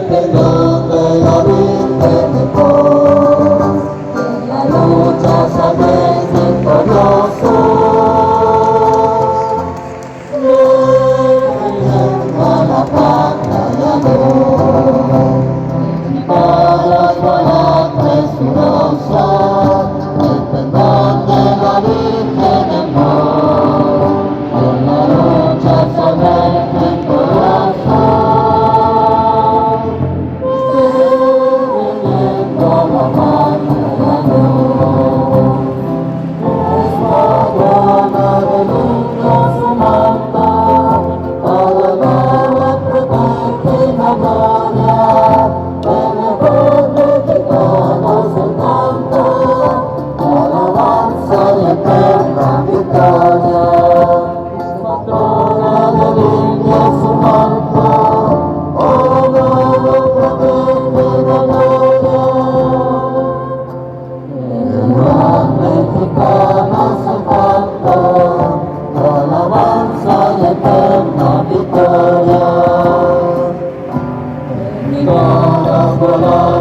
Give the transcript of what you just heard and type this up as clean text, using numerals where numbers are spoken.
perdón de la Virgen de Dios, en la lucha saldréis victoriosos. Defendiendo a la patria y a Dios, equipados por la presurosa, el perdón de la Virgen de Dios, en la lucha saldréis victoriosos. Victoria,